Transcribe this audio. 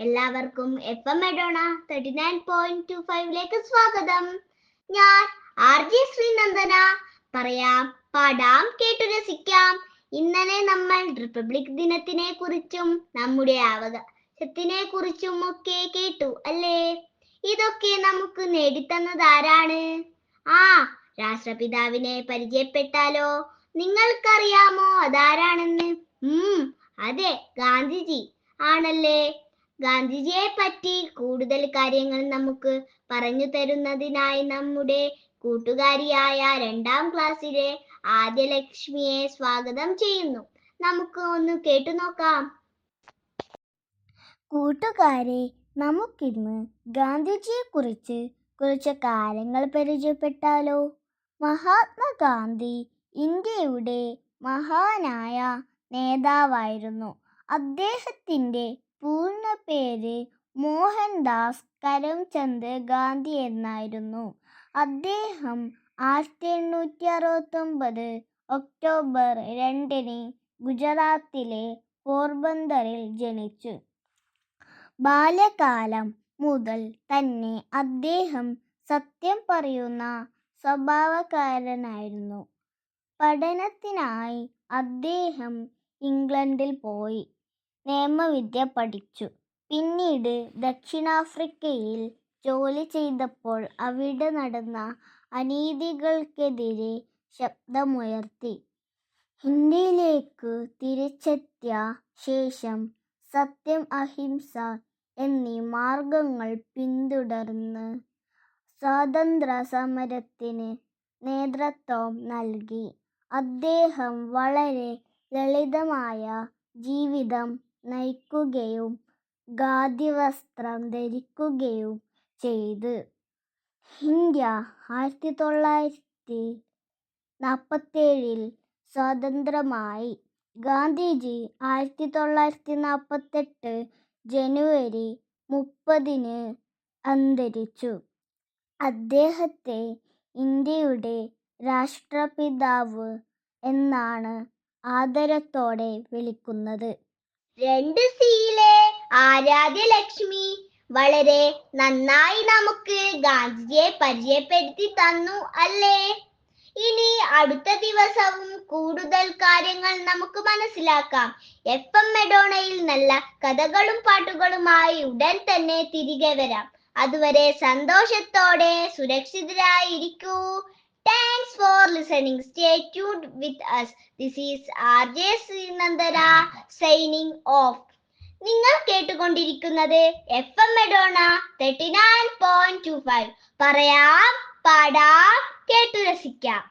എല്ലാവർക്കും FM Madonna 39.25ലേക്ക് സ്വാഗതം. ഞാൻ RJ ശ്രീനന്ദന. പറയാം, പാടാം, കേട്ടു രസിക്കാം. ഇന്നലെ നമ്മൾ റിപ്പബ്ലിക് ദിനത്തിനെ കുറിച്ചും നമ്മുടെ അവകാശത്തിനെ കുറിച്ചും ഒക്കെ കേട്ടു അല്ലേ? ഇതൊക്കെ നമുക്ക് നേടിത്തന്നത് ആരാണ്? രാഷ്ട്രപിതാവിനെ പരിചയപ്പെട്ടാലോ? നിങ്ങൾക്കറിയാമോ അതാരാണെന്ന്? അതെ, ഗാന്ധിജി ആണല്ലേ. ഗാന്ധിജിയെ പറ്റി കൂടുതൽ കാര്യങ്ങൾ നമുക്ക് പറഞ്ഞു തരുന്നതിനായി നമ്മുടെ കൂട്ടുകാരിയായ 2ാം ക്ലാസ്സിലെ ആദ്യലക്ഷ്മിയെ സ്വാഗതം ചെയ്യുന്നു. നമുക്ക് ഒന്ന് കേട്ടു നോക്കാം. കൂട്ടുകാരെ, നമുക്കിന്ന് ഗാന്ധിജിയെ കുറിച്ച് കുറച്ച് കാര്യങ്ങൾ പരിചയപ്പെട്ടാലോ? മഹാത്മാഗാന്ധി ഇന്ത്യയുടെ മഹാനായ നേതാവായിരുന്നു. അദ്ദേഹത്തിൻ്റെ പൂർണ്ണ പേര് മോഹൻദാസ് കരംചന്ദ് ഗാന്ധി എന്നായിരുന്നു. അദ്ദേഹം 1869 ഒക്ടോബർ 2 ഗുജറാത്തിലെ പോർബന്തറിൽ ജനിച്ചു. ബാല്യകാലം മുതൽ തന്നെ അദ്ദേഹം സത്യം പറയുന്ന സ്വഭാവക്കാരനായിരുന്നു. പഠനത്തിനായി അദ്ദേഹം ഇംഗ്ലണ്ടിൽ പോയി നിയമവിദ്യ പഠിച്ചു. പിന്നീട് ദക്ഷിണാഫ്രിക്കയിൽ ജോലി ചെയ്തപ്പോൾ അവിടെ നടന്ന അനീതികൾക്കെതിരെ ശബ്ദമുയർത്തി. ഇന്ത്യയിലേക്ക് തിരിച്ചെത്തിയ ശേഷം സത്യം, അഹിംസ എന്നീ മാർഗങ്ങൾ പിന്തുടർന്ന് സ്വാതന്ത്ര്യ സമരത്തിന് നേതൃത്വം നൽകി. അദ്ദേഹം വളരെ ലളിതമായ ജീവിതം നയിക്കുകയും ഖാദി വസ്ത്രം ധരിക്കുകയും ചെയ്തു. ഇന്ത്യ 1947 സ്വതന്ത്രമായി. ഗാന്ധിജി 1948 ജനുവരി 30 അന്തരിച്ചു. അദ്ദേഹത്തെ ഇന്ത്യയുടെ രാഷ്ട്രപിതാവ് എന്നാണ് ആദരത്തോടെ വിളിക്കുന്നത്. 2Cയിലെ ആരാധ്യലക്ഷ്മി വളരെ നന്നായി നമുക്ക് ഗാന്ധിജിയെ പരിചയപ്പെടുത്തി തന്നു അല്ലേ? ഇനി അടുത്ത ദിവസവും കൂടുതൽ കാര്യങ്ങൾ നമുക്ക് മനസ്സിലാക്കാം. FM മെഡോണയിൽ നല്ല കഥകളും പാട്ടുകളുമായി ഉടൻ തന്നെ തിരികെ വരാം. അതുവരെ സന്തോഷത്തോടെ സുരക്ഷിതരായിരിക്കൂ. Thanks for listening. Stay tuned with us. This is RJ Srinandana signing off. നിങ്ങൾ കേട്ടുകൊണ്ടിരിക്കുന്നത് FM മെഡോണ 39.25. പറയാം, പാടാം, കേട്ടു രസിക്കാം.